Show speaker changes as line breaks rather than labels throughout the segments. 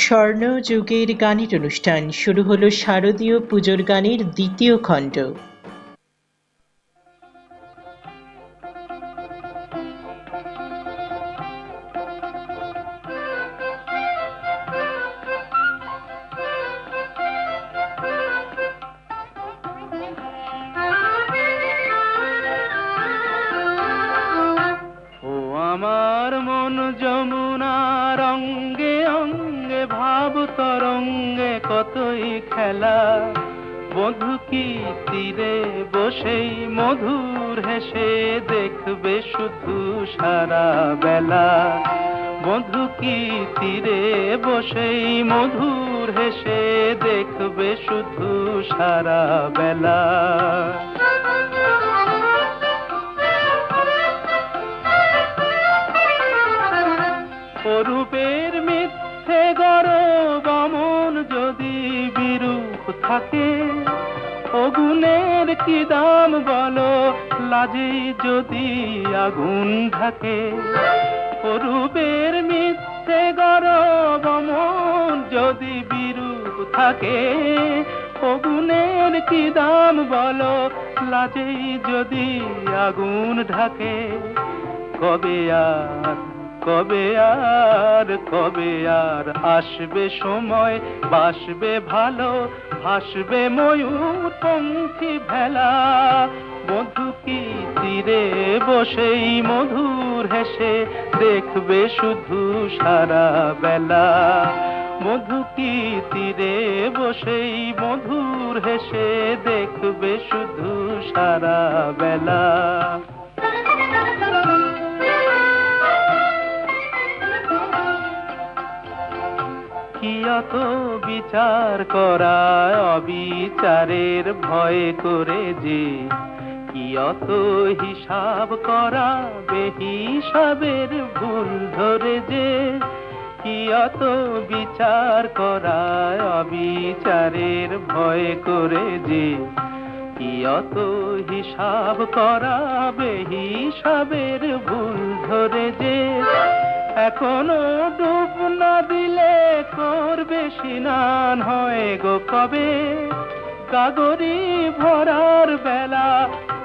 স্বর্ণযুগের গানের অনুষ্ঠান শুরু হলো শারদীয় পুজোর গানের দ্বিতীয় খণ্ড।
আমার মন যমুনার অঙ্গে অঙ্গে ভাব তরঙ্গে কতই খেলা, বধূ কি তীরে বসেই মধুর হেসে দেখবে শুধু সারা বেলা। বধূ কি তীরে বসেই মধুর হেসে দেখবে শুধু সারা বেলা। অরূপের মিথ্যে গরব অমন যদি বিরূপ থাকে, অগুণের কি দাম বলো লাজে যদি আগুন ঢাকে। অরূপের মিথ্যে গরব অমন যদি বিরূপ থাকে, অগুণের কি দাম বলো লাজে যদি আগুন ঢাকে। কবে আর কবে আর কবে আর আসবে সময়, বাসবে ভালো ভাসবে ময়ূর পঙ্খী ভেলা। বধূ কি তীরে বসেই মধুর হেসে দেখবে শুধু সারা বেলা। বধূ কি তীরে বসেই মধুর হেসে দেখবে শুধু সারা বেলা। কি অত বিচার করা অবিচারের ভয় করে যে, কি অত হিসাব করা বেহিসাবের ভুল ধরে যে। কি অত বিচার করা অবিচারের ভয় করে যে, কি অত হিসাব করা বেহিসাবের ভুল ধরে যে। এখনো ডুব না দিলে করবে স্নান হয় গো কবে। গাগরি ভরার বেলা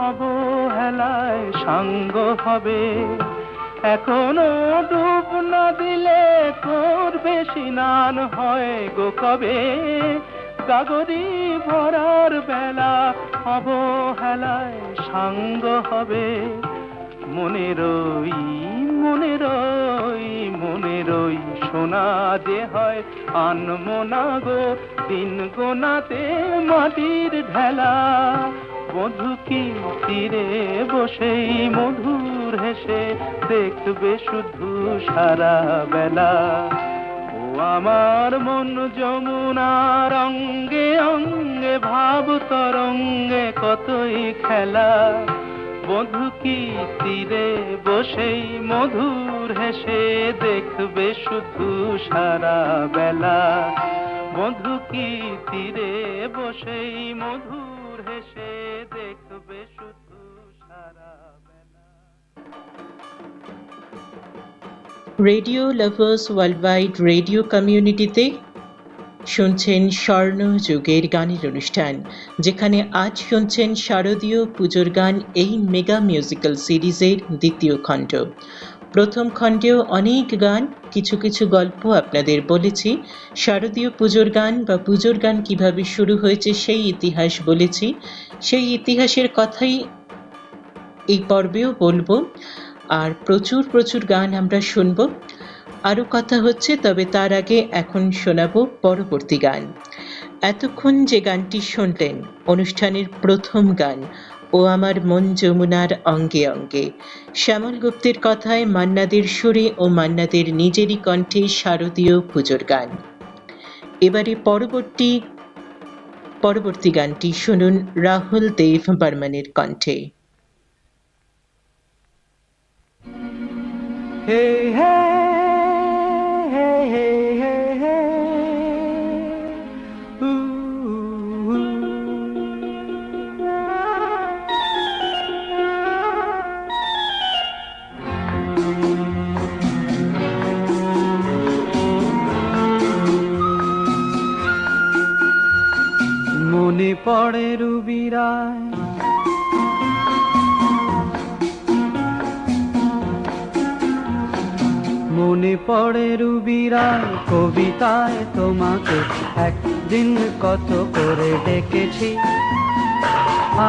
অবহেলায় সাঙ্গ হবে। এখনো ডুব না দিলে করবে স্নান হয় গো কবে। গাগরি ভরার বেলা অবহেলায় সাঙ্গ হবে। মনেরই সোনা যে হয় আনমনা গো দিন গোনাতে মাটির ঢেলা। বধূ কি তীরে বসেই মধুর হেসে দেখবে শুধু সারা বেলা। ও আমার মন যমুনার অঙ্গে অঙ্গে ভাব তরঙ্গে কতই খেলা। বধূ কি তীরে বসেই মধুর হেসে দেখবে শুধু সারা বেলা। বধূ কি তীরে বসেই মধুর হেসে দেখবে শুধু সারা বেলা।
রেডিও লাভার্স ওয়ার্ল্ডওয়াইড রেডিও কমিউনিটিতে শুনছেন স্বর্ণযুগের গানের অনুষ্ঠান, যেখানে আজ শুনছেন শারদীয় পুজোর গান এই মেগা মিউজিক্যাল সিরিজের দ্বিতীয় খণ্ড। প্রথম খণ্ডেও অনেক গান, কিছু কিছু গল্প আপনাদের বলেছি। শারদীয় পুজোর গান বা পুজোর গান কিভাবে শুরু হয়েছে সেই ইতিহাস বলেছি। সেই ইতিহাসের কথাই এই পর্বেও বলবো। আর প্রচুর প্রচুর গান আমরা শুনবো, আরও কথা হচ্ছে। তবে তার আগে এখন শোনাবো পরবর্তী গান। এতক্ষণ যে গানটি শুনলেন অনুষ্ঠানের প্রথম গান, ও আমার মন যমুনার অঙ্গে অঙ্গে, শ্যামল গুপ্তের কথায় মান্নাদের সুরে ও মান্নাদের নিজেরই কণ্ঠে শারদীয় পুজোর গান। এবারে পরবর্তী গানটি শুনুন রাহুল দেব বর্মনের কণ্ঠে।
Hey, hey, hey, hey, hey, hey. Ooh, ooh. পড়ে রুবিরায় মনে পড়ে রুবিরায় কবিতায় তোমাকে একদিন কত করে ডেকেছি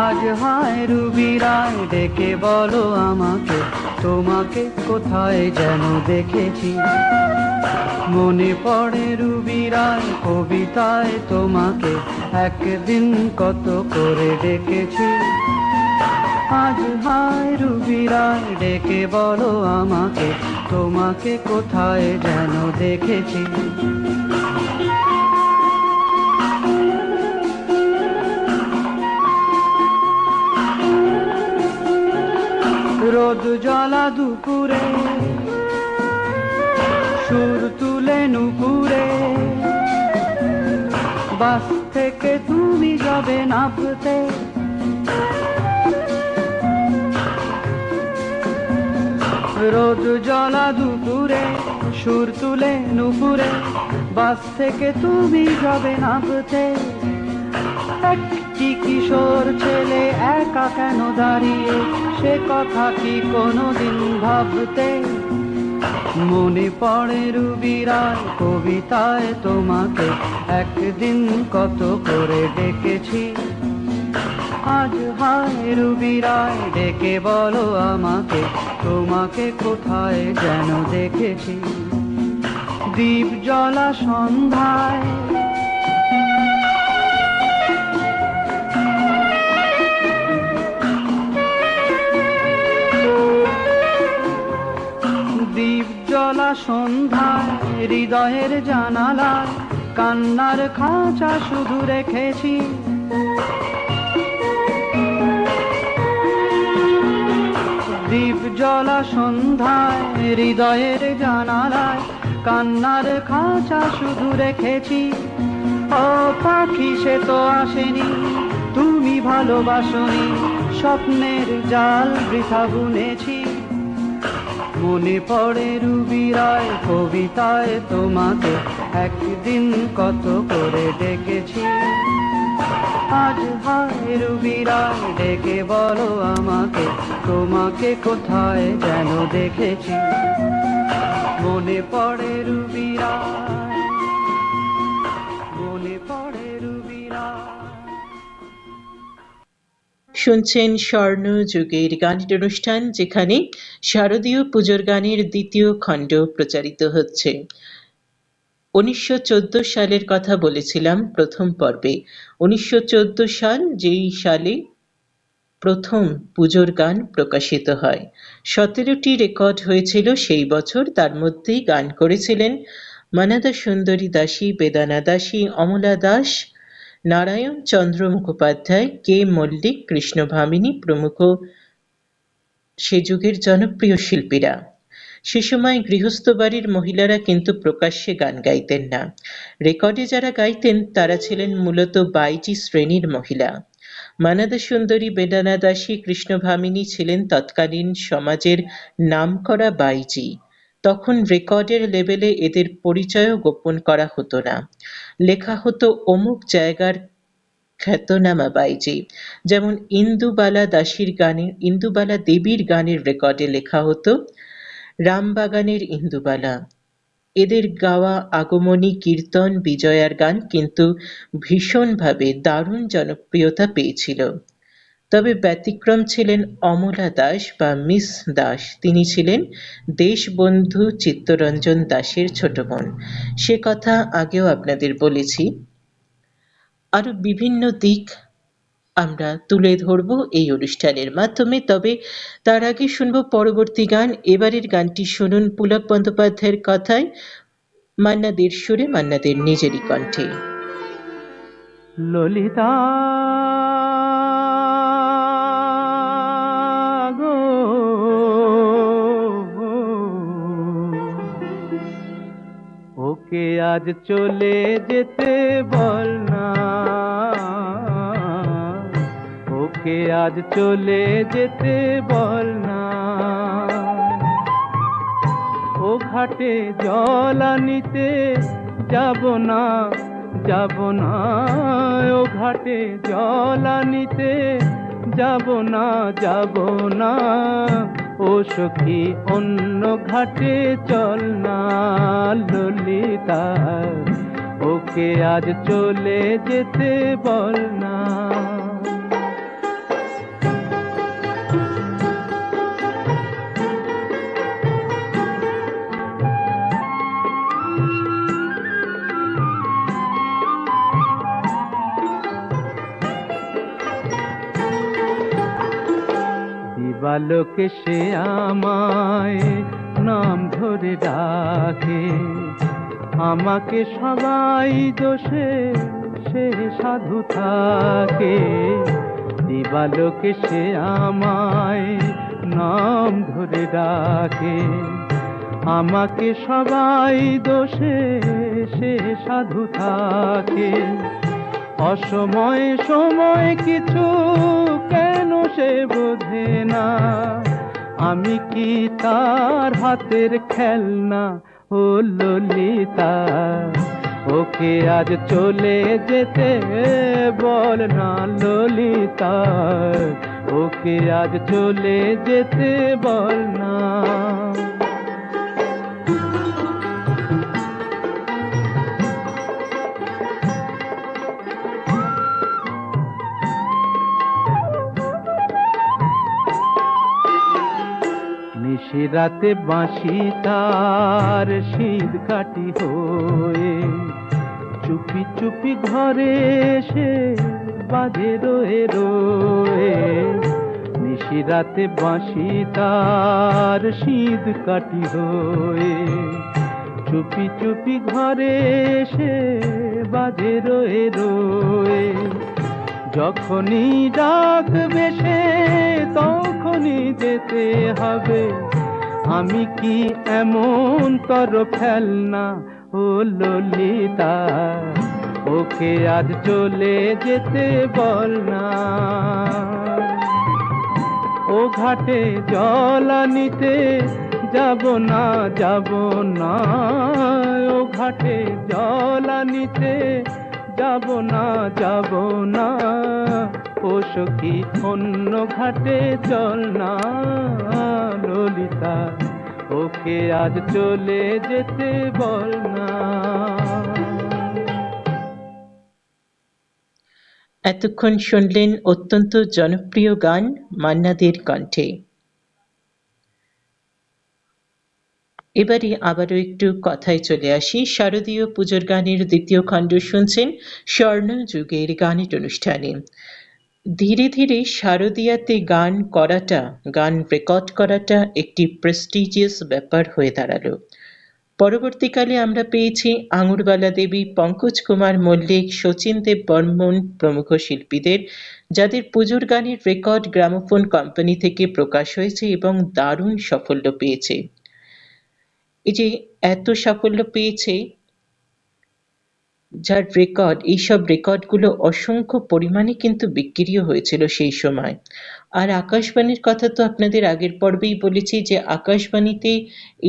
আজ হায় রুবিরায় ডেকে বলো আমাকে তোমাকে কোথায় যেন দেখেছি মনে পড়ে রুবিরায় কবিতায় তোমাকে একদিন কত করে ডেকেছি আজ হায় রুবিরায় ডেকে বলো আমাকে তোমাকে কোথায় যেন দেখেছি রোদ জ্বলা দুপুরে সুর তুলে নুপুরে বাস থেকে তুমি যাবে নামতে রোদ জ্বলা দুপুরে সুর তুলে নুপুরে বাস থেকে তুমি যাবে নামতে একটি কিশোর ছেলে একা কেন দাঁড়িয়ে সে কথা কি কোনোদিন ভাবতে মনে পড়ে রুবিরায় কবিতায় তোমাকে একদিন কত করে ডেকেছি আজ হায় রুবিরায় ডেকে বলো আমাকে তোমাকে কোথায় যেন দেখেছি দীপ জ্বলা সন্ধ্যায় দীপ জ্বলা সন্ধ্যায় হৃদয়ের জানালায় কান্নার খাঁচা শুধু রেখেছি দীপ জ্বলা সন্ধ্যায় হৃদয়ের জানালায় কান্নার খাঁচা শুধু রেখেছি ও পাখি সে তো আসেনি তুমি ভালোবাসনি স্বপ্নের জাল বৃথা বুনেছি মনে পড়ে রুবিরায় কবিতায় তোমাকে একদিন কত করে ডেকেছি আজ হায় রুবিরায় ডেকে বলো আমাকে তোমাকে কোথায় যেন দেখেছি মনে পড়ে রুবিরায় মনে পড়ে রুবিরায়
শুনছেন স্বর্ণ যুগের গানের অনুষ্ঠান যেখানে শারদীয় পুজোর গানের দ্বিতীয় খণ্ড প্রচারিত হচ্ছে 1914 সালের কথা বলেছিলাম প্রথম পর্বে 1914 সাল যেই সালে প্রথম পুজোর গান প্রকাশিত হয় 17টি রেকর্ড হয়েছিল সেই বছর তার মধ্যেই গান করেছিলেন মানদা সুন্দরী দাসী বেদানা দাসী অমলা দাস নারায়ণ চন্দ্র মুখোপাধ্যায় কে মল্লিক কৃষ্ণ ভামিনী প্রমুখ সে যুগের জনপ্রিয় শিল্পীরা সে সময় গৃহস্থ বাড়ির মহিলারা কিন্তু প্রকাশ্যে গান গাইতেন না রেকর্ডে যারা গাইতেন তারা ছিলেন মূলত বাইজি শ্রেণীর মহিলা মানদা সুন্দরী বেদানা দাসী কৃষ্ণ ভামিনী ছিলেন তৎকালীন সমাজের নামকরা বাইজি তখন রেকর্ডের লেভেলে এদের পরিচয়ও গোপন করা হতো না লেখা হতো অমুক জায়গার খ্যাতনামা বাইজি যেমন ইন্দুবালা দেবীর গানের রেকর্ডে লেখা হতো রামবাগানের ইন্দুবালা এদের গাওয়া আগমনী কীর্তন বিজয়ার গান কিন্তু ভীষণভাবে দারুণ জনপ্রিয়তা পেয়েছিল তবে ব্যতিক্রম ছিলেন অমলা দাস বা মিস দাস তিনি ছিলেন দেশবন্ধু চিত্তরঞ্জন দাসের ছোট বোন সে কথা আগেও আপনাদের বলেছি আরো বিভিন্ন দিক আমরা তুলে ধরব এই অনুষ্ঠানের মাধ্যমে তবে তার আগে শুনব পরবর্তী গান এবারের গানটি শুনুন পুলক বন্দ্যোপাধ্যায়ের কথায় মান্নাদের সুরে মান্নাদের নিজেরই কণ্ঠে
ললিতা গো ওকে আজ চলে যেতে বল না ওকে আজ চলে যেতে বল না ও ঘাটে জল আনিতে যাব না যাব না ও ঘাটে জল আনিতে, যাব না যাব না ও সখী অন্য ঘাটে চল না ললিতা, ওকে আজ চলে যেতে বল না। দিবালোকে সে আমায় নাম ধরে ডাকে, আমাকে সবাই দোষে সে সাধু থাকে। দিবালোকে সে আমায় নাম ধরে ডাকে, আমাকে সবাই দোষে সে সাধু থাকে। অসময়ে সময় কিছু কেন সে বোঝে না, আমি কি তার হাতের খেলনা ও ললিতা, ওকে আজ চলে যেতে বল না ললিতা, ওকে আজ চলে যেতে বল না। নিশিরাতে বাঁশি তার শীত কাটি হয়ে, চুপি চুপি ঘরে এসে বাজে রয়ে রয়ে। নিশিরাতে বাঁশি তার শীত কাটি হয়ে, চুপি চুপি ঘরে এসে বাজে রয়ে রয়ে। যখনই ডাকবে সে তখনই যেতে হবে, আমি কি এমন তর ফেলনা ও ললিতা, ওকে আজ চলে যেতে বল না। ও ঘাটে জল আনিতে, যাব না যাব না ও ঘাটে জল আনিতে, যাব না যাব না ও সখী অন্য ঘাটে চল না ললিতা, ওকে আজ চলে যেতে বল না।
এতক্ষণ শুনলেন অত্যন্ত জনপ্রিয় গান মান্না দের কণ্ঠে। এবারে আবারও একটু কথায় চলে আসি। শারদীয় পুজোর গানের দ্বিতীয় খণ্ড শুনছেন স্বর্ণযুগের গানের অনুষ্ঠানে। ধীরে ধীরে শারদীয়াতে গান করাটা, গান রেকর্ড করাটা একটি প্রেস্টিজিয়াস ব্যাপার হয়ে দাঁড়ালো। পরবর্তীকালে আমরা পেয়েছি আঙুরবালা দেবী, পঙ্কজ কুমার মল্লিক, শচীন দেব বর্মন প্রমুখ শিল্পীদের, যাদের পুজোর গানের রেকর্ড গ্রামোফোন কোম্পানি থেকে প্রকাশ হয়েছে এবং দারুণ সাফল্য পেয়েছে। এই যে এত সাফল্য পেয়েছে, যার রেকর্ড, এইসব রেকর্ডগুলো অসংখ্য পরিমাণে কিন্তু বিক্রিও হয়েছিল সেই সময়। আর আকাশবাণীর কথা তো আপনাদের আগের পর্বেই বলেছি যে আকাশবাণীতে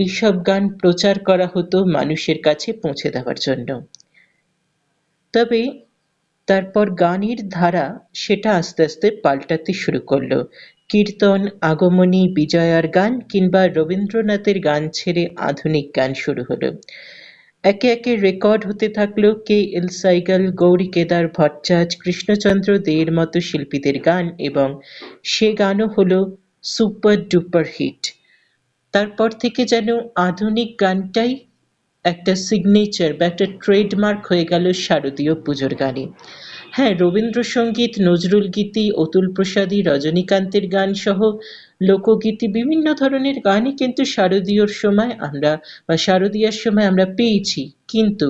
এইসব গান প্রচার করা হতো মানুষের কাছে পৌঁছে দেওয়ার জন্য। তবে তারপর গানের ধারা সেটা আস্তে আস্তে পাল্টাতে শুরু করলো। কীর্তন, আগমনী, বিজয়ার গান কিংবা রবীন্দ্রনাথের গান ছেড়ে আধুনিক গান শুরু হলো। একে একে রেকর্ড হতে থাকলো কে এল সাইগল, গৌরী কেদার ভট্টাচার্য, কৃষ্ণচন্দ্র দের মতো শিল্পীদের গান, এবং সে গানও হলো সুপার ডুপার হিট। তারপর থেকে যেন আধুনিক গানটাই একটা সিগনেচার বা একটা ট্রেডমার্ক হয়ে গেল শারদীয় পুজোর গানে। হ্যাঁ, রবীন্দ্রসঙ্গীত, নজরুল গীতি, অতুল প্রসাদী, রজনীকান্তের গান সহ লোকগীতি, বিভিন্ন ধরনের গানই কিন্তু শারদীয়র সময় আমরা বা শারদীয়ার সময় আমরা পেয়েছি, কিন্তু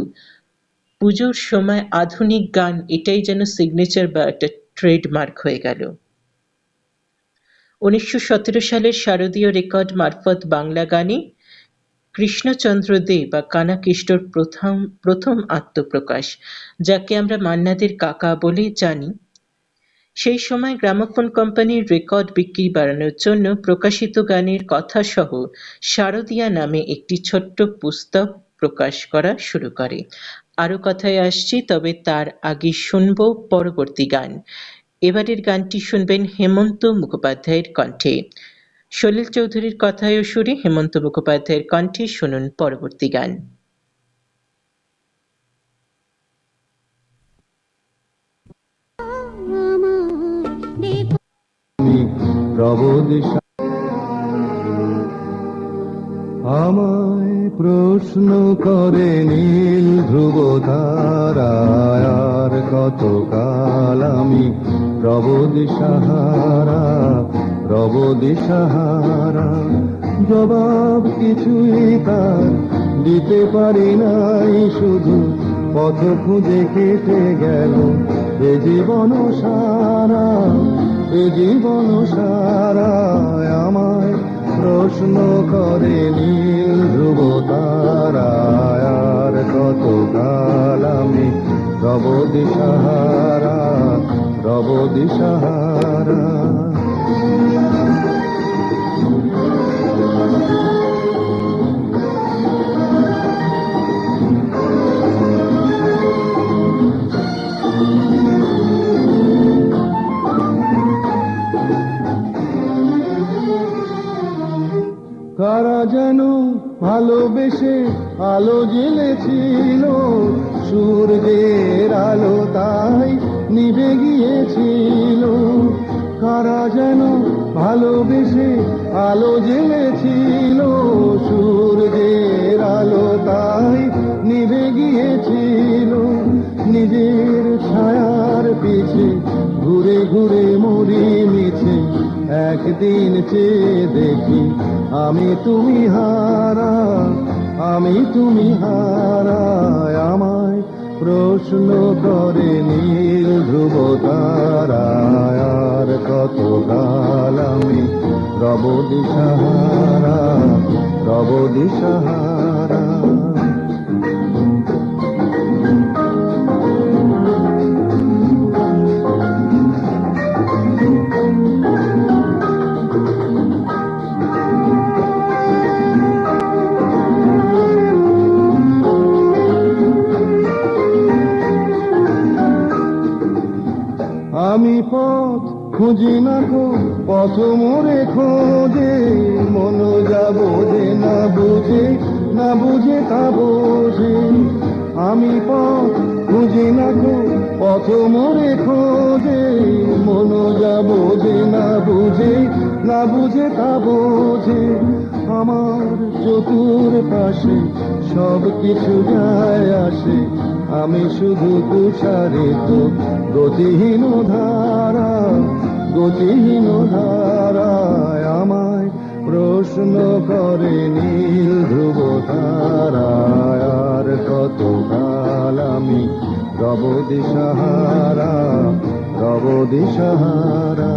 পুজোর সময় আধুনিক গান এটাই যেন সিগনেচার বা একটা ট্রেডমার্ক হয়ে গেল। 1917 সালের শারদীয় রেকর্ড মারফত বাংলা গানে কৃষ্ণচন্দ্র দে বা কানা কিষ্টর প্রথম আত্মপ্রকাশ, যাকে আমরা মান্নাদের কাকা বলে জানি। সেই সময় গ্রামোফোন কোম্পানির রেকর্ড বিক্রি বাড়ানোর জন্য প্রকাশিত গানের কথা সহ শারদীয়া নামে একটি ছোট্ট পুস্তক প্রকাশ করা শুরু করে। আরো কথায় আসছি, তবে তার আগে শুনব পরবর্তী গান। এবারের গানটি শুনবেন হেমন্ত মুখোপাধ্যায়ের কণ্ঠে। সলিল চৌধুরীর কথায় ও সুরে হেমন্ত মুখোপাধ্যায়ের কণ্ঠে শুনুন পরবর্তী গান।
আমায় প্রশ্ন করে নীল ধ্রুব তারায়, আর কতকাল আমি রব দিশাহারা, রব দিশাহারা। জবাব কিছুই তার দিতে পারি নাই, শুধু পথ খুঁজে কেটে গেল এ জীবন সারা, এ জীবন সারা। আমায় প্রশ্ন করে নীল ধ্রুব তারায়, আর কতকাল আমি রব দিশাহারা, রব দিশাহারা। কারা যেন ভালোবেসে আলো জ্বেলেছিল, সূর্যের আলো তাই নিভে গিয়েছিল। কারা যেন ভালোবেসে আলো জ্বেলেছিল, সূর্যের আলো তাই নিভে গিয়েছিল। নিজের ছায়ার পিছে ঘুরে ঘুরে মরি মিছে, একদিন চেয়ে দেখি আমি তুমি হারা, আমি তুমি হারা। আমায় প্রশ্ন করে নীল ধ্রুব তারায়, আর কতকাল আমি রব দিশাহারা, রব দিশাহারা। আমি পথ খুঁজি না গো, পথ মোরে খোঁজে, মন যা বোঝে না বুঝে, না বুঝে তা বোঝে। আমি পথ খুঁজি না গো, পথ মোরে খোঁজে, মন যা বোঝে না বুঝে, না বুঝে তা বোঝে। আমার চতুর পাশে সব কিছু যায় আসে, আমি শুধু তুষারিত গতিহীন ধারা, গতিহীন ধারায়। আমায় প্রশ্ন করে নীল ধ্রুব তারায়, আর কতকাল আমি রব দিশাহারা, রব দিশাহারা।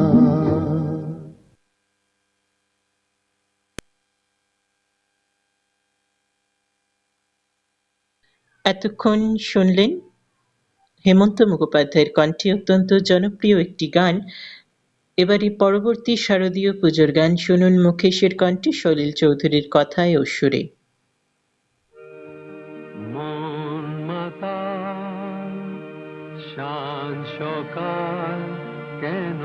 এতক্ষণ শুনলেন হেমন্ত মুখোপাধ্যায়ের কণ্ঠে অত্যন্ত জনপ্রিয় একটি গান। এবারে পরবর্তী শারদীয় পুজোর গান শুনুন মুকেশের কণ্ঠে সলিল চৌধুরীর কথায় ও সুরে।
মন মাতাল শান সকাল কেন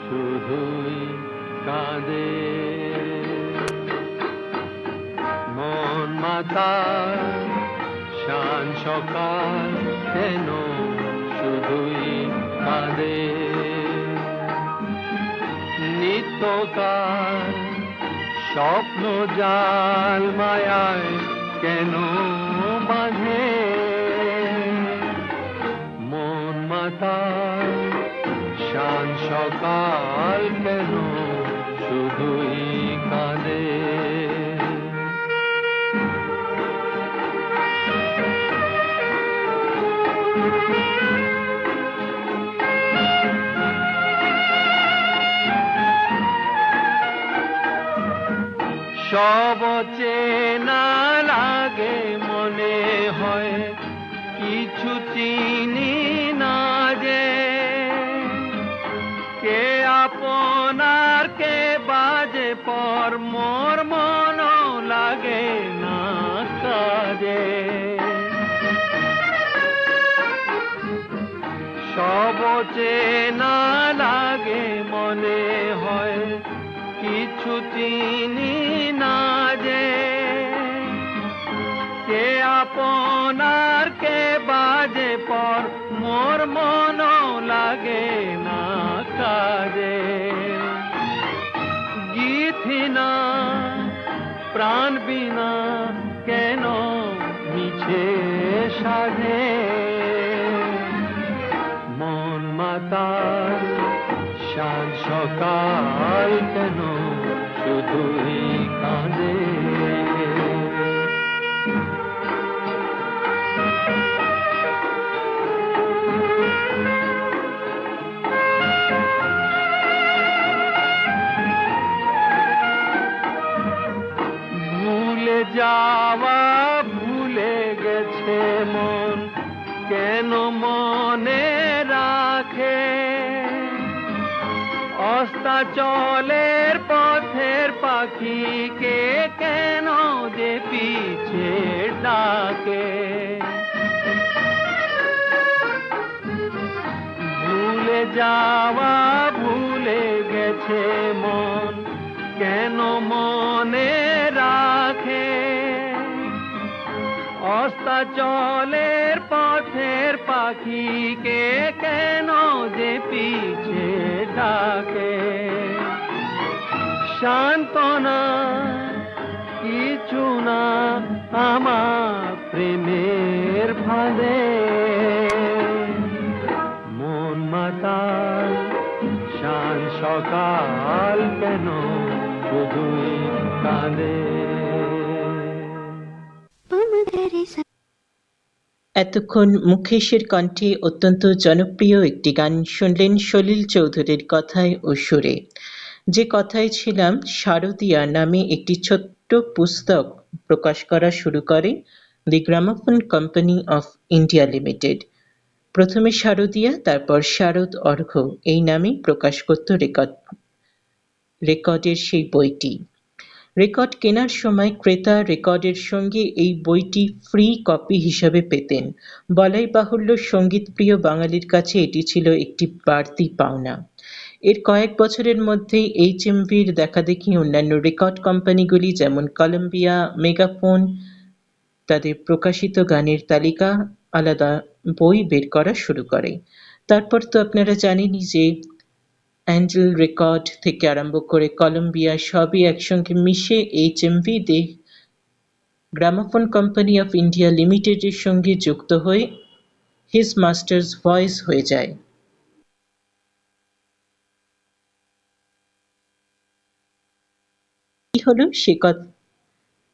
শুধুই কাঁদে, মন মাতাল শান সকাল কেন শুধুই কাঁদে। নিত্যকার স্বপ্ন জাল মায়ায় কেন বাঁধে, মন মাতাল শান সকাল কেন শুধুই কাঁদে। সব চেনা লাগে মনে হয় কিছু চিনি না যে, কে আপনার কে বাজে পর মোর মন লাগে না কাজে। চেনা লাগে, মনে হয় কিছু চিনি না যে, কে আপনার কে বাজে পর, মোর মন লাগে না কাজে। গীথিনা প্রাণ বিনা কেন মিছে সাধে, মন মাতাল সাজ সকাল কেন শুধুই কাঁদে। ভুলে যাওয়া ভুলে গেছে মন, কেন মনে রাখে অস্তাচলের পথের পাখিকে, কেন যে পিছে ডাকে। ভুলে যাওয়া ভুলে গেছে মন, কেন মনে রাখে অস্তাচলের পথের পাখিকে, কেন যে পিছে ডাকে। সান্ত্বনা কিছু না আমার প্রেমের ফাঁদে, মন মাতাল শান সকাল কেন শুধুই কাঁদে।
এতক্ষণ মুকেশের কণ্ঠে অত্যন্ত জনপ্রিয় একটি গান শুনলেন সলিল চৌধুরীর কথায় ও সুরে। যে কথায় ছিলাম, শারদিয়া নামে একটি ছোট্ট পুস্তক প্রকাশ করা শুরু করে the gramophone company of India limited. প্রথমে শারদিয়া, তারপর শারদ অর্ঘ্য এই নামেই প্রকাশ করত রেকর্ডের সেই বইটি। রেকর্ড কেনার সময় ক্রেতা রেকর্ডের সঙ্গে এই বইটি ফ্রি কপি হিসাবে পেতেন। বলাই বাহুল্য, সঙ্গীতপ্রিয় বাঙালির কাছে এটি ছিল একটি বাড়তি পাওনা। এর কয়েক বছরের মধ্যেই HMVর দেখাদেখি অন্যান্য রেকর্ড কোম্পানিগুলি যেমন কলম্বিয়া, মেগাফোন তাদের প্রকাশিত গানের তালিকা আলাদা বই বের করা শুরু করে। তারপর তো আপনারা জানেনই যে অ্যাঞ্জেল রেকর্ড থেকে আরম্ভ করে কলম্বিয়া সবই একসঙ্গে মিশে HMV the gramophone company of India লিমিটেডের সঙ্গে যুক্ত হয়ে হিজ মাস্টার্স ভয়েস হয়ে যায়।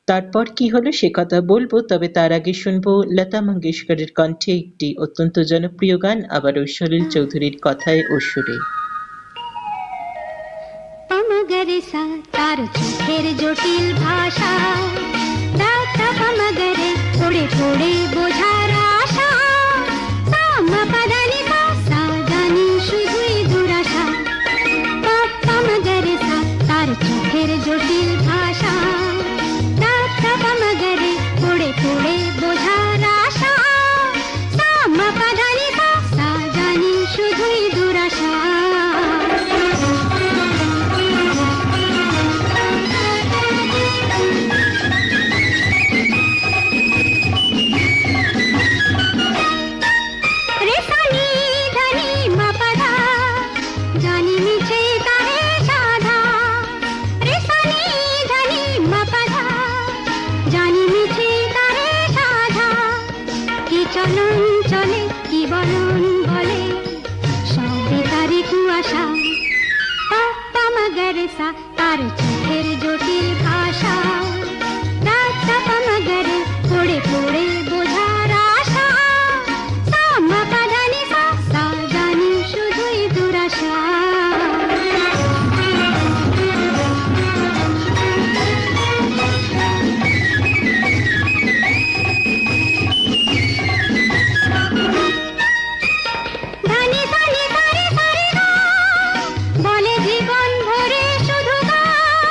তারপর কি হলো সে কথা বলবো, তবে তার আগে শুনবো লতা মঙ্গেশকরের কণ্ঠে একটি অত্যন্ত জনপ্রিয় গান, আবারও সলিল চৌধুরীর কথায় ও সুরে।
পমগরেসা তার চোখের জটিল ভাষা, দাতা পমগরে পড়ে পড়ে বোঝার আশা, সামা পাদানি সা জানি শুধুই দুরাশা। পমগরেসা তার চোখের জটিল ভাষা, দাতা পমগরে পড়ে পড়ে বোঝার আশা, সামা পাদানি সা জানি শুধুই দুরাশা। তার চোখের জটিল ভাষা, দাতা পমগরে পড়ে পড়ে বোঝার আশা, সামা পাদানি সা জানি শুধুই দুরাশা। ধানি ধানি সারে সারে গা বলে জীবন ভরে শুধু গান,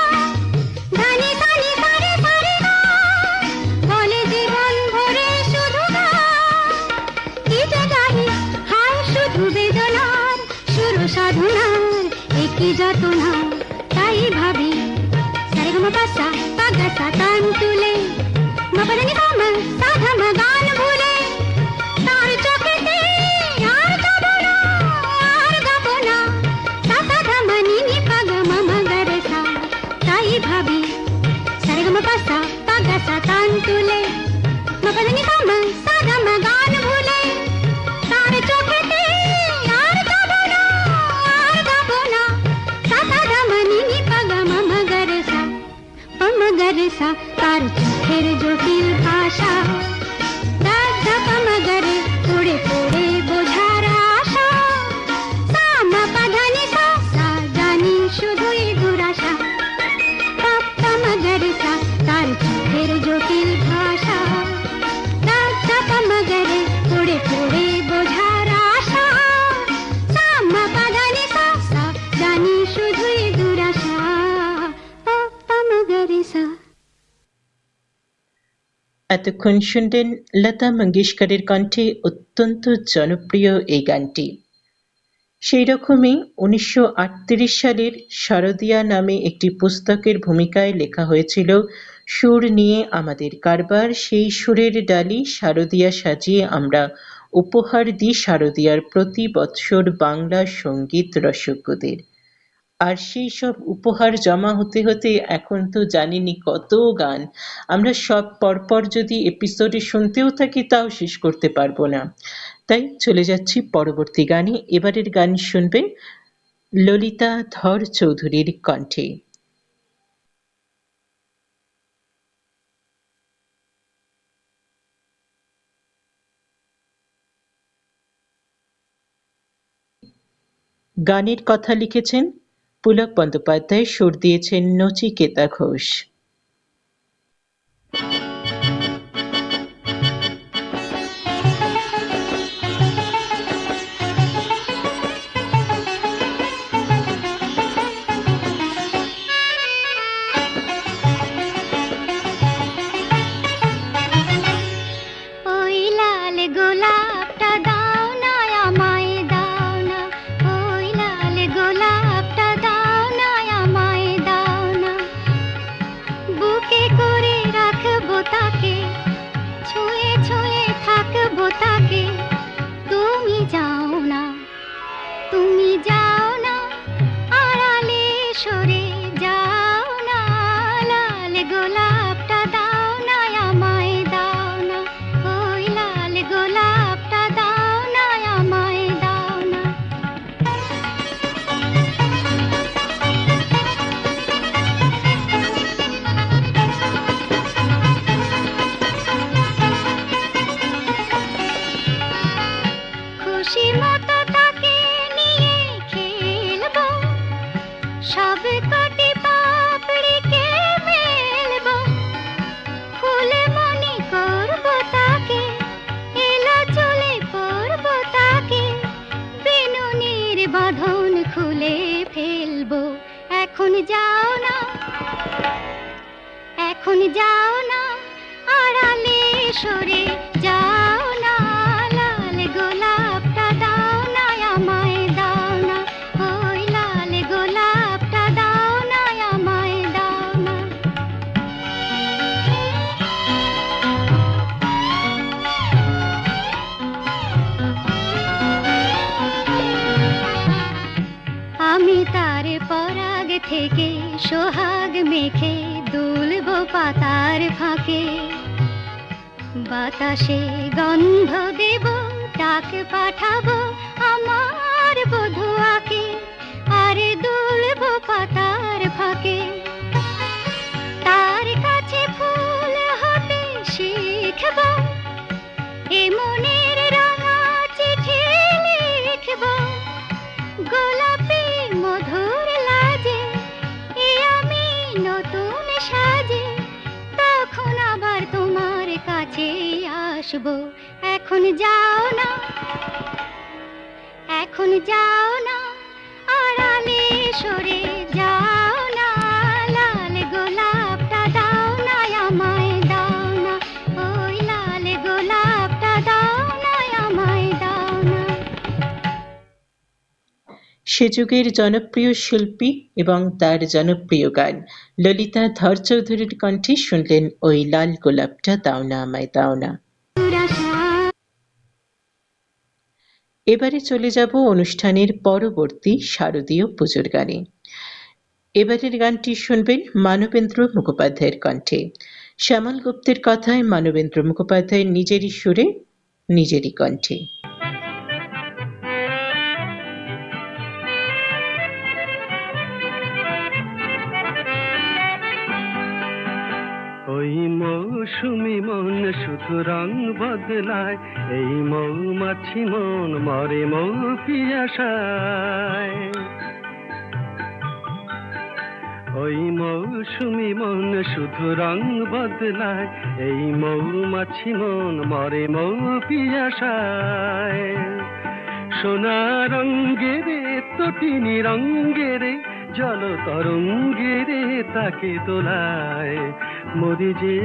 सा तार चोखेर जटिल भाषा दादा मगरे उड़े पड़े बोझार आशा सामा पाधानी सा सा जानी शुधुई दुराशा पाप्पा मगरे सा तार चोखेर जटिल भाषा दादा मगरे उड़े पड़े बोझार आशा सामा पाधानी सा सा जानी शुधुई दुराशा पाप्पा मगरे सा।
এতক্ষণ শুনলেন লতা মঙ্গেশকরের কণ্ঠে অত্যন্ত জনপ্রিয় এই গানটি। সেই রকমই 1938 সালের শারদিয়া নামে একটি পুস্তকের ভূমিকায় লেখা হয়েছিল সুর নিয়ে আমাদের কারবার। সেই সুরের ডালি শারদিয়া সাজিয়ে আমরা উপহার দিই শারদিয়ার প্রতি বৎসর বাংলা সঙ্গীত রসজ্ঞদের। আর সেই সব উপহার জমা হতে হতে এখন তো জানিনি কত গান, আমরা সব পরপর যদি এপিসোডে শুনতেও থাকি তাও শেষ করতে পারবো না। তাই চলে যাচ্ছি পরবর্তী গানে। এবারের গান শুনবেন ললিতা ধর চৌধুরীর কণ্ঠে। গানের কথা লিখেছেন পুলক বন্দ্যোপাধ্যায়, সুর দিয়েছেন নচিকেতা ঘোষ।
সোহাগ মেখে দুলব পাতার ফাঁকে বাতাসে গন্ধ দেব ডাক পাঠাবো আমার বধুয়াকে আরে দুলব পাতার ফাঁকে তার কাছে ফুল হতে শিখব এ মনের রাঙা চিঠি লিখব গোলাপি মধুর লাজে আমি নতুন সাজে তখন আবার তোমার কাছে আসবো এখন যাও না আড়ালে সরে যাও না লাল গোলাপটা দাও না আমায় দাও না ওই লাল গোলাপটা দাও না আমায় দাও না।
সে যুগের জনপ্রিয় শিল্পী এবং তার জনপ্রিয় গান ললিতা ধর চৌধুরীর কণ্ঠে শুনলেন ওই লাল গোলাপটা দাও না আমায় দাও না। এবারে চলে যাব অনুষ্ঠানের পরবর্তী শারদীয় পুজোর গানে। এবারের গানটি শুনবেন মানবেন্দ্র মুখোপাধ্যায়ের কণ্ঠে। শ্যামল গুপ্তের কথায় মানবেন্দ্র মুখোপাধ্যায়ের নিজেরই সুরে নিজেরই কণ্ঠে।
ওই মৌসুমি মন শুধু রং বদলায়, এই মৌমাছি মন মরে মৌ পিয়াসায়। ওই মৌসুমি মন শুধু রং বদলায়, এই মৌমাছি মন মরে মৌ পিয়াসায়। সোনা রঙ্গেরে তটিনী রঙ্গেরে জল তরঙ্গেরে তাকে দোলায়, মরি যে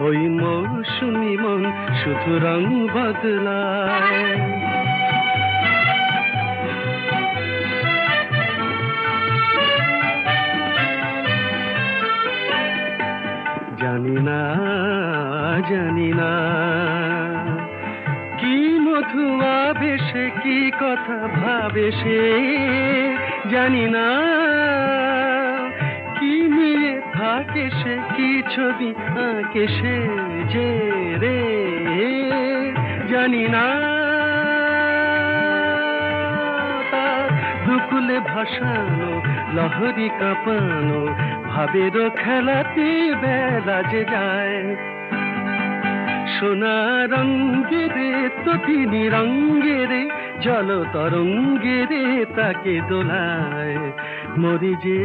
ওই মৌসুমি মন শুধু রং বদলায়। জানি না জানি না কি মধু আবেশে কি কথা ভাবে সে, জানি না কি নিয়ে থাকে সে কি ছবি আঁকে সে যে রে, জানি না তার দুকুলে ভাসানো লহরি কাঁপানো ভাবের খেলাতে বেলা যে যায়। সোনা রঙ্গেরে তটিনী রঙ্গেরে জল তরঙ্গেরে তাকে দোলায়, মরি যে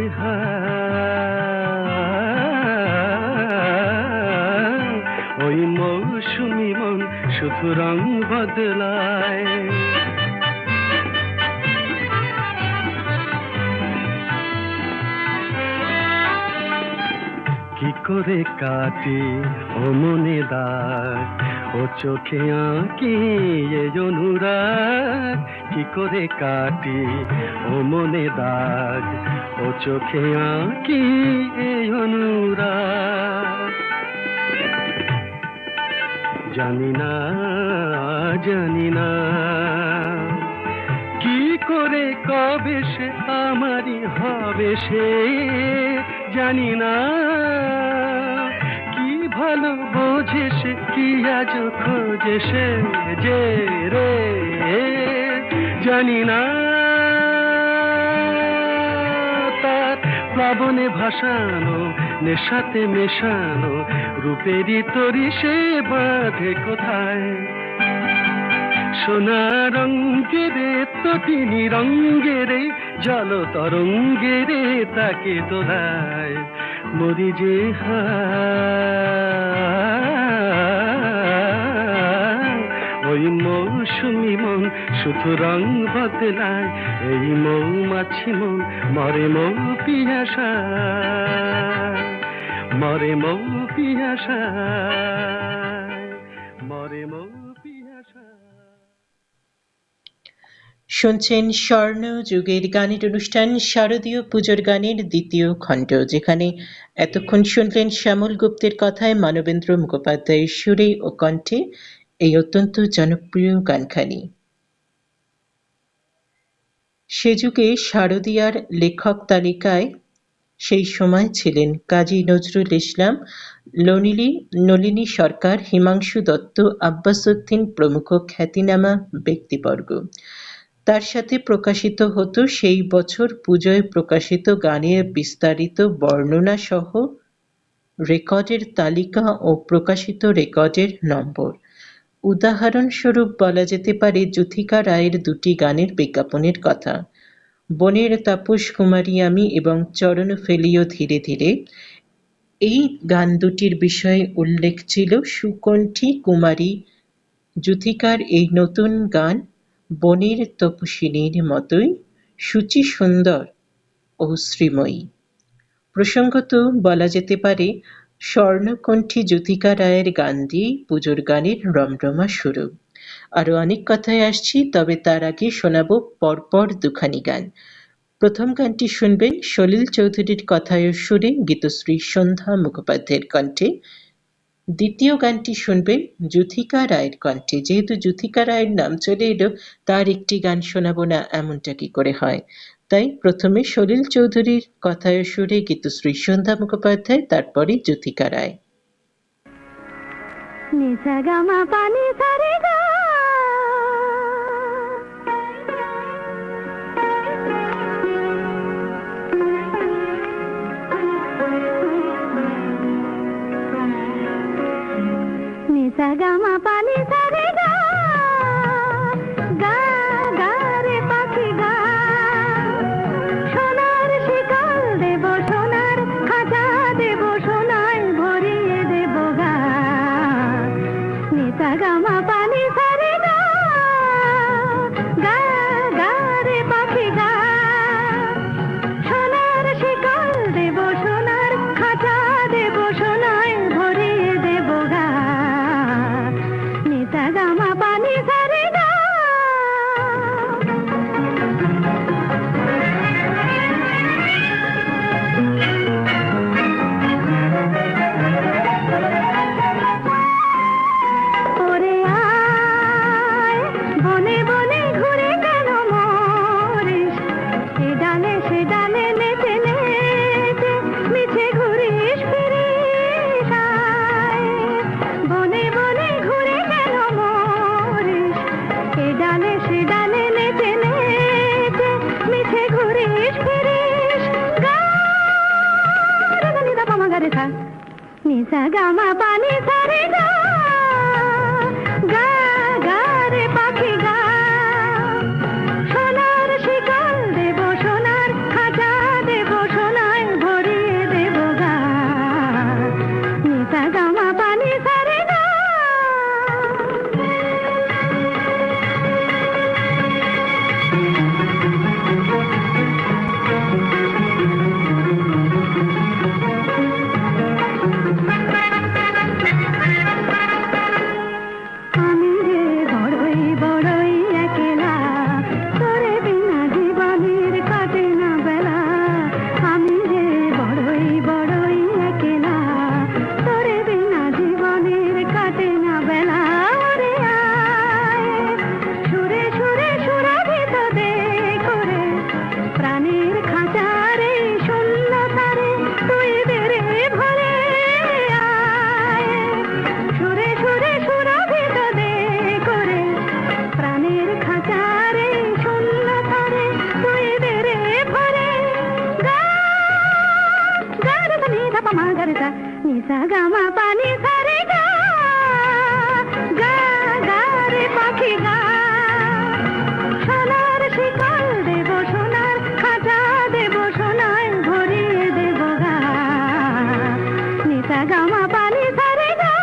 ওই মৌসুমি মন শুধু রং বদলায়। কি করে কাটে ও মনে দাগ, ও চোখে আঁকি এ অনুরাগ, কি করে কাটে ও মনে দাগ, ও চোখে আঁকি এ অনুরাগ। জানি না জানি না কি করে কবে সে আমারই হবে সে, জানি না কি ভালো বোঝে সে কি আজ খোঁজে সে যে রে, জানি না তার প্লাবনে ভাসানো নেশাতে মেশানো রূপেরই তরি সে বাঁধে কোথায়। সোনা রঙ্গেরে তটিনী রঙ্গেরে জল তরঙ্গেরে তাকে দোলায়, মরি যে ওই মৌসুমি মন শুধু রং বদলায়, এই মৌমাছি মন মরে মৌ পিয়াসায়, মরে মৌ পিয়াসায়, মরে মৌ পিয়াসায়।
শুনছেন স্বর্ণ যুগের গানের অনুষ্ঠান শারদীয় পুজোর গানের দ্বিতীয় খণ্ড, যেখানে এতক্ষণ শুনলেন শ্যামল গুপ্তের কথায় মানবেন্দ্র মুখোপাধ্যায়ের সুরে ও কণ্ঠে এই অত্যন্ত জনপ্রিয় গানখানি। সে যুগে শারদীয়ার লেখক তালিকায় সেই সময় ছিলেন কাজী নজরুল ইসলাম, নলিনী সরকার, হিমাংশু দত্ত, আব্বাস উদ্দিন প্রমুখ খ্যাতিনামা ব্যক্তিবর্গ। তার সাথে প্রকাশিত হতো সেই বছর পুজোয় প্রকাশিত গানের বিস্তারিত বর্ণনা সহ রেকর্ডের তালিকা ও প্রকাশিত রেকর্ডের নম্বর। উদাহরণস্বরূপ বলা যেতে পারে যুথিকা রায়ের দুটি গানের বিজ্ঞাপনের কথা, বনের তাপস কুমারী আমি এবং চরণ ফেলিও ধীরে ধীরে। এই গান দুটির বিষয়ে উল্লেখ ছিল সুকণ্ঠী কুমারী যুথিকার এই নতুন গান বনের তপস্বিনীর মতোই শুচি সুন্দর ও শ্রীময়ী। প্রসঙ্গত বলা যেতে পারে স্বর্ণকণ্ঠী যুথিকা রায়ের গান দিয়েই পুজোর গানের রমরমা শুরু। আরো অনেক কথায় আসছি, তবে তার আগে শোনাবো পরপর দুখানি গান। প্রথম গানটি শুনবেন সলিল চৌধুরীর কথায় ও সুরে গীতশ্রী সন্ধ্যা মুখোপাধ্যায়ের কণ্ঠে। দ্বিতীয় গানটি শুনবেন যুথিকা রায়ের কণ্ঠে। যেহেতু যুথিকা রায়ের নাম চলে এলো, তার একটি গান শোনাবো না এমনটা কি করে হয়, তাই প্রথমে সলিল চৌধুরীর কথায় ও সুরে গীতশ্রী সন্ধ্যা মুখোপাধ্যায়, তারপরে যুথিকা রায়।
নিসা গামা পানি সারে গা গা গা রে পাখি গা সোনার শিকল দেব সোনার খাজা দেব সোনায় ভরিয়ে দেব গা নিসা গামা পানি সারে গা গা গা রে পাখি গা সোনার শিকল দেব সোনার খাজা দেব সোনায় ভরিয়ে দেব গা নিসা গামা পানি সারে গা ওরে আয় বনে বনে ঘুরে কেন মরিস এ ডালে সে ডালে নেচে নেচে মিছে ঘুরিস ফিরিস আয় বনে বনে ঘুরে কেন মরিস এ ডালে সে ডালে নেচে নেচে মিছে ঘুরিস ফিরিস গা রে গা নিদা পামা গা রে সা নিসা গামা পানি সারে গা গা গা রে পাখি গা সোনার শিকল দেব সোনার খাজা দেব সোনায় ভরিয়ে দেব গা নিসা গামা পানি সারে গা আমি রে বড়ই বড়ই একলা তোরে বিনা জীবনের কাটে না বেলা আমি রে বড়ই বড়ই একলা তোরে বিনা জীবনের কাটে না বেলা ওরে আয় সুরে সুরে সুরাভিত দে করে প্রাণের খাঁচারে শূন্য তারে তুই দে রে ভরে আয় সুরে সুরে সুরাভিত দে করে প্রাণের খাঁচারে শূন্য তারে তুই দে রে ভরে গা গা রে সা নি ধা পা মা গা রে সা নিসা গামা পানি সারে গা গা গা রে পাখি গা সোনার শিকল দেব সোনার খাজা দেব সোনায় ভরিয়ে দেব গা নিসা গামা পানি সারে গা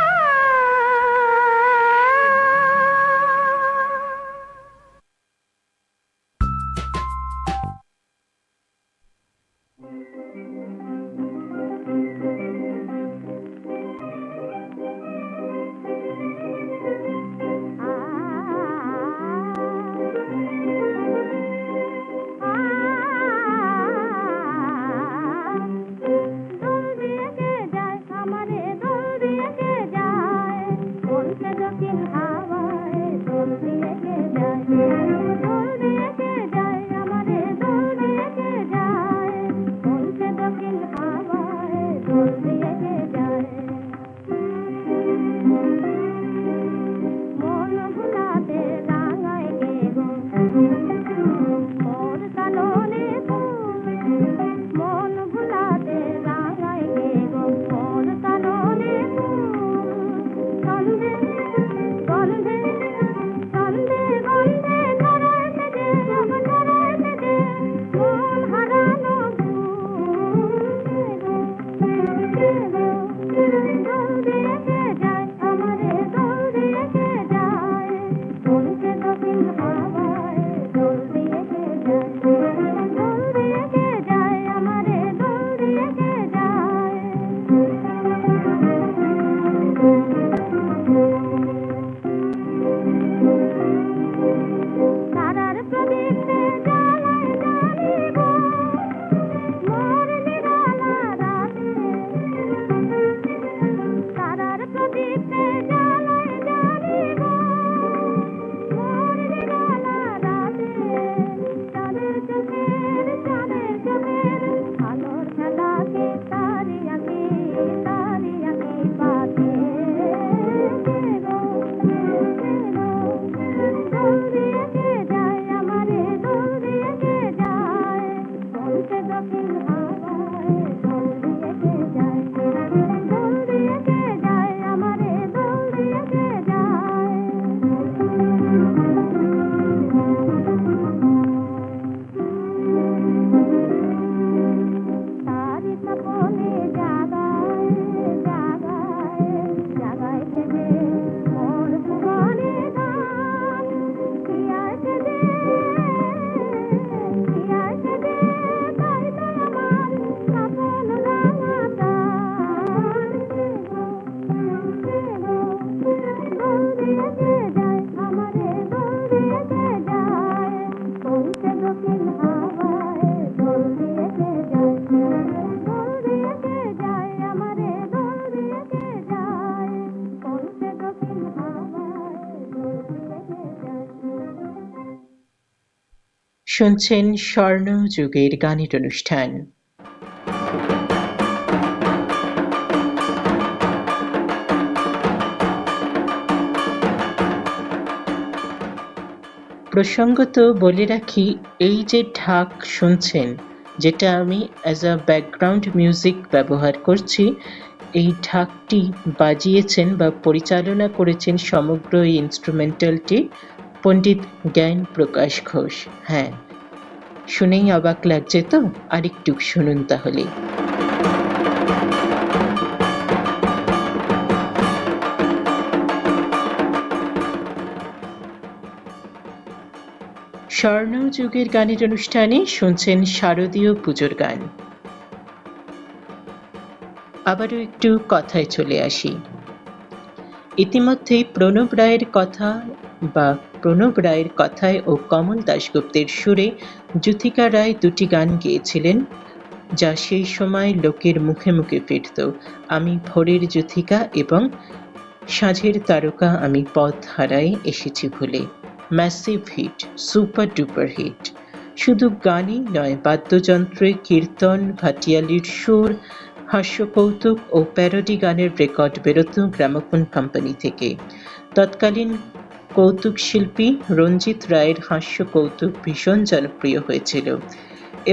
শুনছেন স্বর্ণযুগের গানের অনুষ্ঠান। প্রসঙ্গত বলে রাখি, এই যে ঢাক শুনছেন, যেটা আমি অ্যাজ আ ব্যাকগ্রাউন্ড মিউজিক ব্যবহার করছি, এই ঢাকটি বাজিয়েছেন বা পরিচালনা করেছেন সমগ্র এই ইনস্ট্রুমেন্টালটি পণ্ডিত জ্ঞান প্রকাশ ঘোষ। হ্যাঁ, শুনেই অবাক লাগছে তো? আরেকটু শুনুন তাহলে। স্বর্ণযুগের গানের অনুষ্ঠানে শুনছেন শারদীয় পুজোর গান। আবারও একটু কথায় চলে আসি। ইতিমধ্যেই প্রণব রায়ের কথায় ও কমল দাশগুপ্তের সুরে যুথিকা রায় দুটি গান গেয়েছিলেন, যা সেই সময় লোকের মুখে মুখে ফিরত। আমি ভোরের যুথিকা এবং সাঁঝের তারকা আমি পথ হারাই এসেছি ভুলে। Massive hit, super duper hit. শুধু গানই নয়, বাদ্যযন্ত্রে কীর্তন, ভাটিয়ালির সুর, হাস্যকৌতুক ও প্যারোডি গানের রেকর্ড বেরোত গ্রামোফোন কোম্পানি থেকে। তৎকালীন কৌতুক শিল্পী রঞ্জিত রায়ের হাস্য কৌতুক ভীষণ জনপ্রিয় হয়েছিল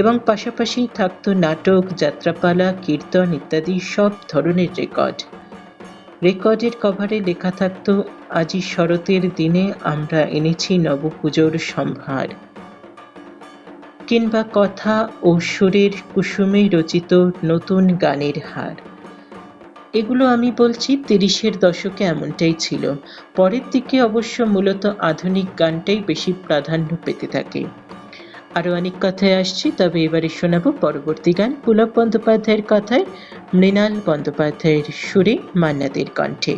এবং পাশাপাশি থাকত নাটক, যাত্রাপালা, কীর্তন ইত্যাদি সব ধরনের রেকর্ড। রেকর্ডের কভারে লেখা থাকত, আজি শরতের দিনে আমরা এনেছি নবপুজোর সম্ভার, কিংবা কথা ও সুরের কুসুমে রচিত নতুন গানের হার। এগুলো আমি বলছি 30-এর দশকে এমনটাই ছিল। পরের দিকে অবশ্য মূলত আধুনিক গানটাই বেশি প্রাধান্য পেতে থাকে। আরও অনেক কথায় আসছি, তবে এবারে শোনাবো পরবর্তী গান পুলক বন্দ্যোপাধ্যায়ের কথায়, মৃণাল বন্দ্যোপাধ্যায়ের সুরে, মান্নাদের কণ্ঠে।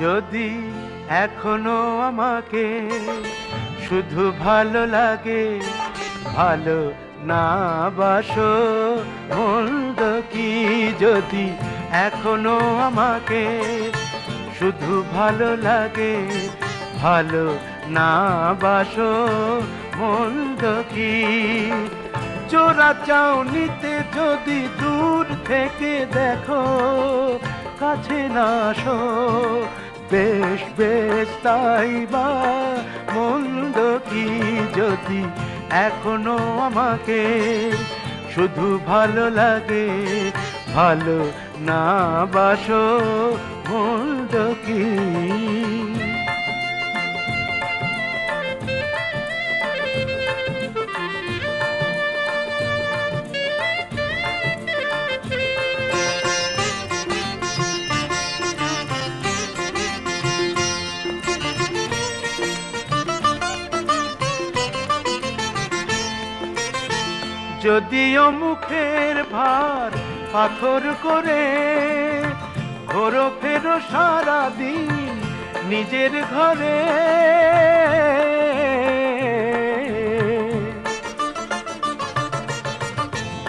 যদি এখনো আমাকে শুধু ভালো লাগে, ভালো না বাসো মন্দ কি, যদি এখনো আমাকে শুধু ভালো লাগে, ভালো না বাসো মন্দ কি, জোড়া চাউনিতে যদি দূর থেকে দেখো, কাছে না আসো, বেশ বেশ তাই বা মন্দ কি, যদি এখনো আমাকে শুধু ভালো লাগে, ভালো না বাসো মন্দ কি। যদিও মুখের ভার পাথর করে ঘোরো ফেরো সারাদিন নিজের ঘরে,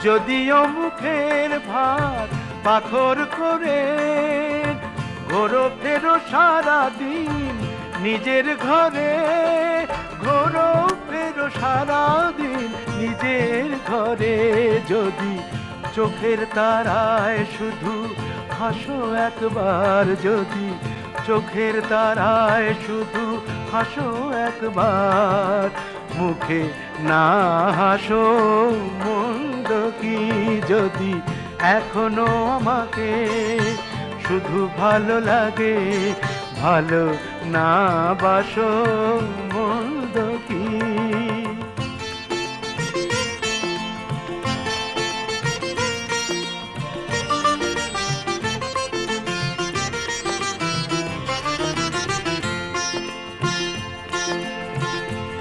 যদিও মুখের ভার পাথর করে ঘোরো ফেরো সারাদিন নিজের ঘরে, ঘোরো ফেরো সারাদিন নিজের ঘরে, যদি চোখের তারায় শুধু হাসো একবার, যদি চোখের তারায় শুধু হাসো একবার, মুখে না হাসো মন্দ কি, যদি এখনো আমাকে শুধু ভালো লাগে, ভালো না বাসো মন্দ কি।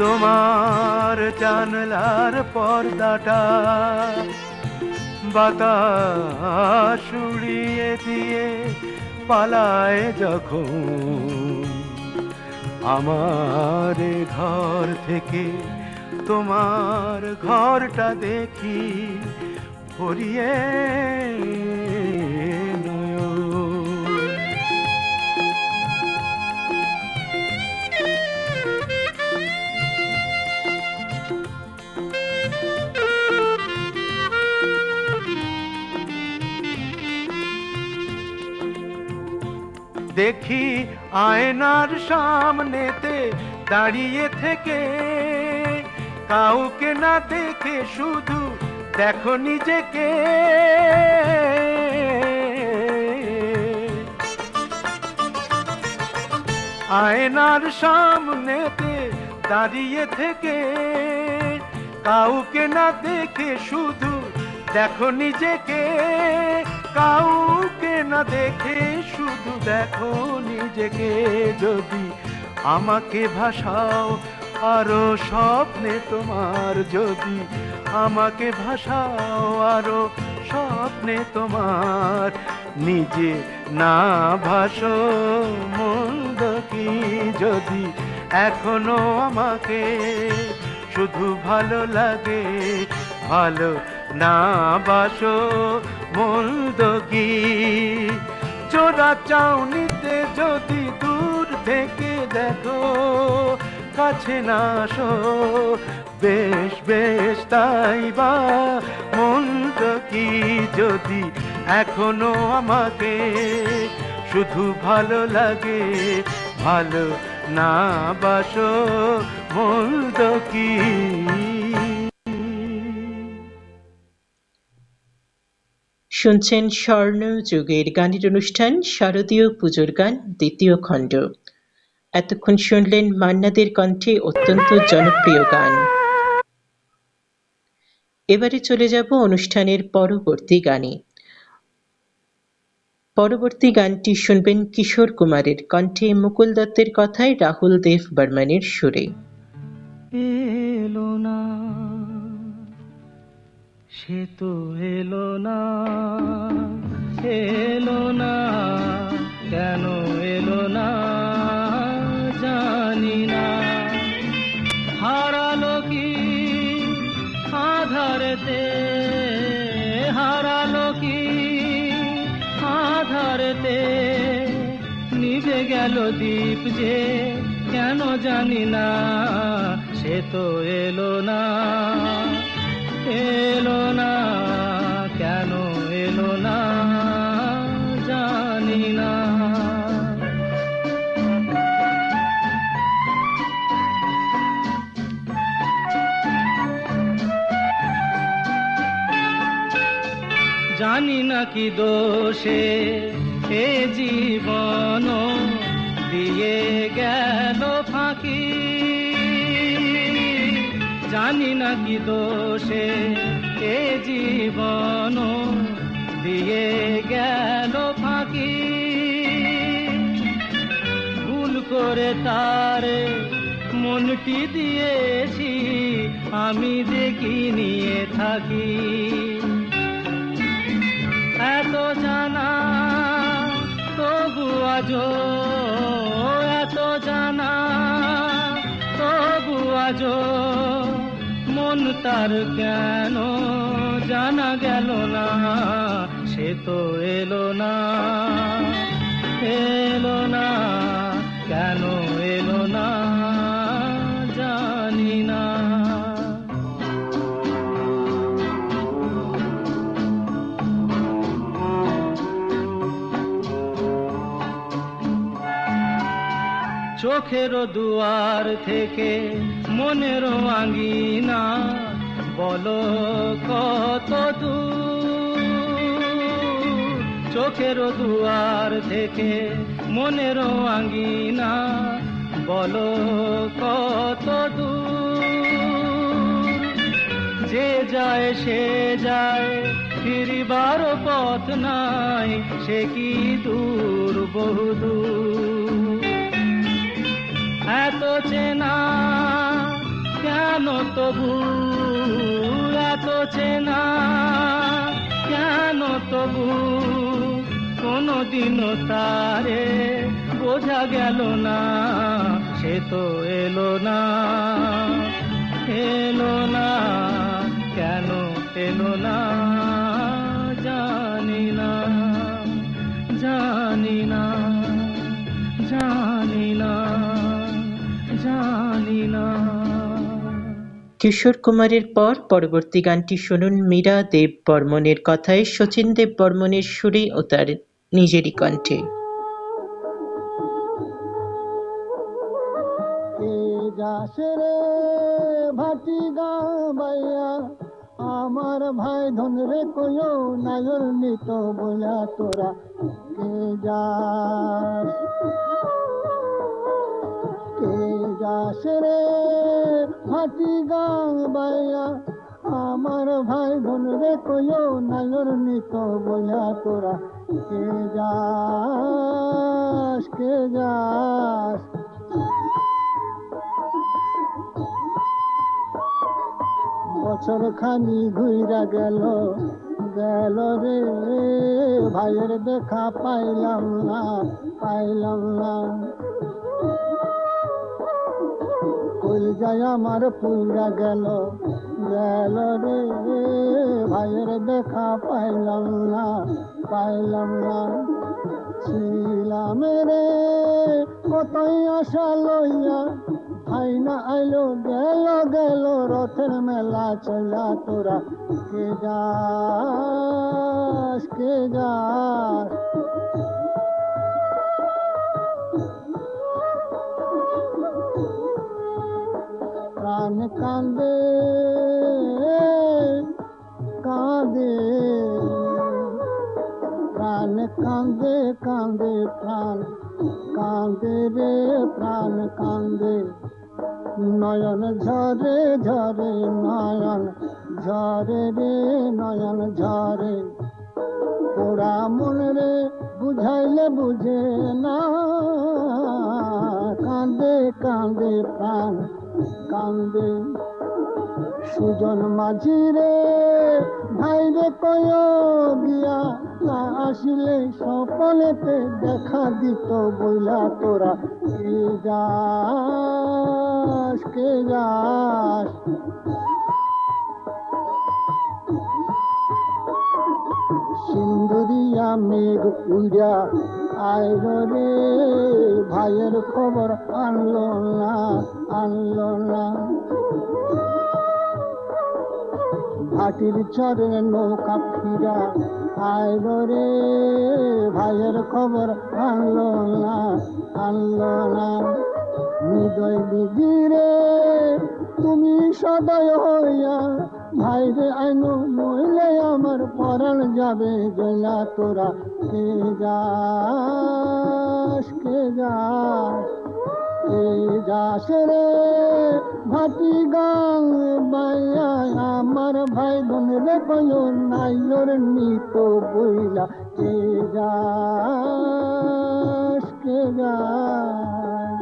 তোমার জানলার পর্দাটা বাতাস উড়িয়ে দিয়ে পালায় যখন আমার ঘর থেকে তোমার ঘরটা দেখি ভরিয়ে দেখি আয়নার সামনেতে দাঁড়িয়ে থেকে কাউকে না দেখে শুধু দেখো নিজেকে আয়নার সামনেতে দাঁড়িয়ে থেকে কাউকে না দেখে শুধু দেখো নিজেকে কাউকে না দেখে শুধু দেখো নিজেকে যদি আমাকে ভাসাও আরো স্বপ্নে তোমার যদি আমাকে ভাসাও আরো স্বপ্নে তোমার নিজে না ভাসো মন্দ কি যদি এখনো আমাকে শুধু ভালো লাগে ভালো না বাসো মন্দ কি জোড়া চাউনিতে যদি দূর থেকে দেখো কাছে না আসো বেশ বেশ তাই বা মন্দ কি যদি এখনো আমাকে শুধু ভালো লাগে ভালো না বাসো মন্দ কি।
শুনছেন স্বর্ণ যুগের গানের অনুষ্ঠান শারদীয় পুজোর গান দ্বিতীয় খণ্ড। এতক্ষণ শুনলেন মান্নাদের কণ্ঠে অত্যন্ত জনপ্রিয় গান। এবারে চলে যাব অনুষ্ঠানের পরবর্তী গানে। পরবর্তী গানটি শুনবেন কিশোর কুমারের কণ্ঠে, মুকুল দত্তের কথায় রাহুল দেব বর্মনের সুরে।
এলো না সে তো এলো না, এলো না কেন এলো না জানি না, হারালো কি আধারেতে, হারালো কি আধারেতে, নিভে গেল দীপ যে কেন জানি না, সে তো এলো না, এলো না কেন এলো না জানি না। জানি না কি দোষে এ জীবন দিয়ে গেল ফাঁকি, জানি না কি দোষে এ জীবন দিয়ে গেল ফাঁকি, ভুল করে তারে মনটি দিয়েছি আমি দেখি নিয়ে থাকি, এত জানা তবু আজো, এত জানা তবু আজো মন তার কেন জানা গেল না, সে তো এলো না, এলো না কেন এলো না জানি না। চোখের দুয়ার থেকে মনের আঙ্গিনা বলো কত দূর, চোখের দুয়ার থেকে মনের আঙ্গিনা বলো কত দূর, যে যায় সে যায় ফিরিবার পথ নাই, সে কি দূর বহুদূর, এত চেনা কেন তবু, এত চেনা কেন তবু কোনদিনও তারে বোঝা গেল না, সে তো এলো না, এলো না, কেন এলো না জানি না, জানি না, জানি না, জানি না।
কিশোর কুমারের পর পরবর্তী গানটি শুনুন মীরা দেব বর্মনের কথায় শচীন দেব বর্মনের সুরে ও তার নিজেরই কণ্ঠে।
ভাটি গাইয়া আমার ভাই ধন রে কয়ো নাগর নিত বলা তোরা কে যাস রে ভাটি গাইয়া আমার ভাই ধন রে কয়ো নাগর নিত বলা তোরা কে যাস, কে যাস। বছর খানি ঘুরা গেল গেল রে ভাইয়ের দেখা পাইলাম না, পাইলাম না। কইল যায় আমার পুরা গেল গেল রে ভাইয়ের দেখা পাইলাম না, পাইলাম না। ছিলাম রে কতই আশা লইয়া ভাই না আইলো গেল গেল রথের মেলা চলা তোরা কে যাস, কে যাস। প্রাণ কান্দে কাঁদে, প্রাণ কান্দে কান্দে, প্রাণ কান্দে রে প্রাণ কান্দে। নয়ন ঝরে ঝরে, নয়ন ঝরে রে নয়ন ঝরে। পোড়া মন রে বুঝাইলে বুঝে না, কান্দে কান্দে প্রাণ কান্দে। সুজন মাঝি রে ভাই রে কয় গিয়া না আসিলে সপনেতে দেখা দিত বইলা তোরা কে যাস, কে যাস। সিন্দুরিয়া মেঘ উড়া আইল রে ভাইয়ের খবর আনলো না, আনলো না। ভাটির চরে নৌকা ফিরা আইল রে ভাইয়ের খবর আনলো না, আনলো না। হৃদয় বিজিরে তুমি সদয় হইয়া ভাইরে আইনো নইলে আমার পরাণ যাবে জয়লা তোরা কে যাস, কে যাস, কে যাস রে ভাটি গাং বাইয়া আমার ভাই বোন রে কয় নাইলোর নিত বইলা কে যাস, কে যাস।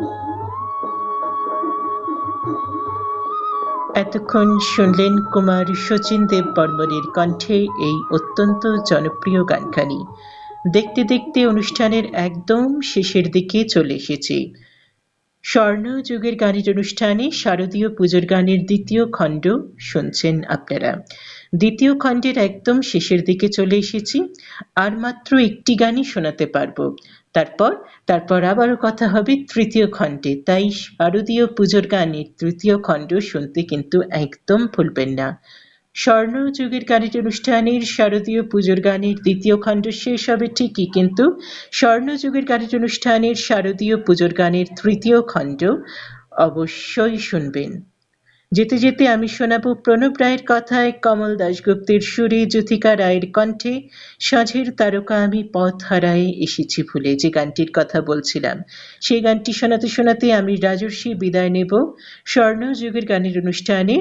এতক্ষণ শুনলেন কুমার শচীন দেব বর্মনের কণ্ঠে এই অত্যন্ত জনপ্রিয় গানখানি। দেখতে দেখতে অনুষ্ঠানের একদম শেষের দিকে চলে এসেছি। স্বর্ণযুগের গানের অনুষ্ঠানে শারদীয় পুজোর গানের দ্বিতীয় খণ্ড শুনছেন আপনারা। দ্বিতীয় খণ্ডের একদম শেষের দিকে চলে এসেছি। আর মাত্র একটি গানই শোনাতে পারবো, তারপর আবারও কথা হবে তৃতীয় খণ্ডে। তাই শারদীয় পুজোর গানের তৃতীয় খণ্ড শুনতে কিন্তু একদম ভুলবেন না। স্বর্ণযুগের গানের অনুষ্ঠানের শারদীয় পুজোর গানের দ্বিতীয় খণ্ড শেষ হবে ঠিকই, কিন্তু স্বর্ণযুগের গানের অনুষ্ঠানের শারদীয় পুজোর গানের তৃতীয় খণ্ড অবশ্যই শুনবেন। যেতে যেতে আমি শোনাবো প্রণব রায়ের কথায়, কমল দাশগুপ্তের সুরে, জ্যোতিকা রায়ের কণ্ঠে সাঁঝের তারকা আমি পথ হারায়ে এসেছি ভুলে, যে গানটির কথা বলছিলাম। সেই গানটি শোনাতে শোনাতে আমি রাজর্ষি বিদায় নেব স্বর্ণযুগের গানের অনুষ্ঠানে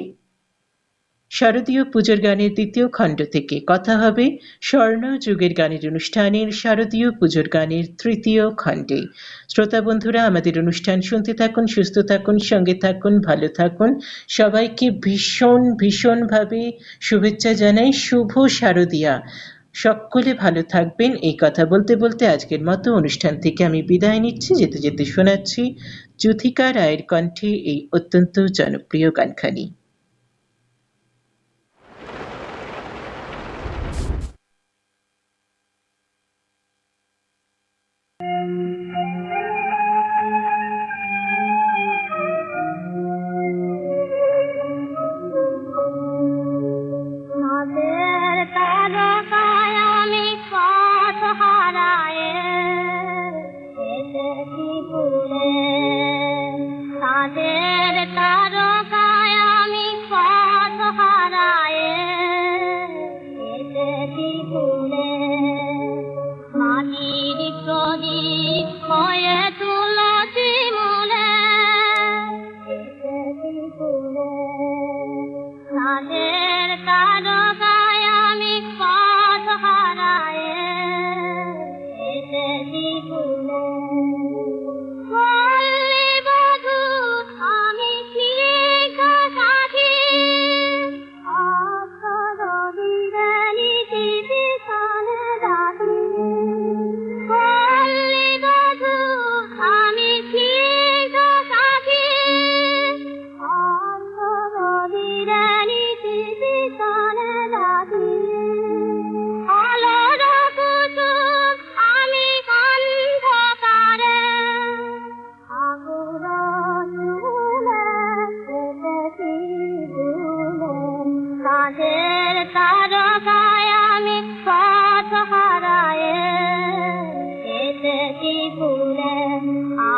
শারদীয় পুজোর গানের দ্বিতীয় খণ্ড থেকে। কথা হবে স্বর্ণযুগের গানের অনুষ্ঠানের শারদীয় পুজোর গানের তৃতীয় খণ্ডে। শ্রোতা বন্ধুরা, আমাদের অনুষ্ঠান শুনতে থাকুন, সুস্থ থাকুন, সঙ্গে থাকুন, ভালো থাকুন। সবাইকে ভীষণভাবে শুভেচ্ছা জানাই। শুভ শারদিয়া। সকলে ভালো থাকবেন এই কথা বলতে বলতে আজকের মতো অনুষ্ঠান থেকে আমি বিদায় নিচ্ছি। যেতে যেতে শোনাচ্ছি যুথিকা রায়ের কণ্ঠে এই অত্যন্ত জনপ্রিয় গানখানি।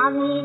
আমি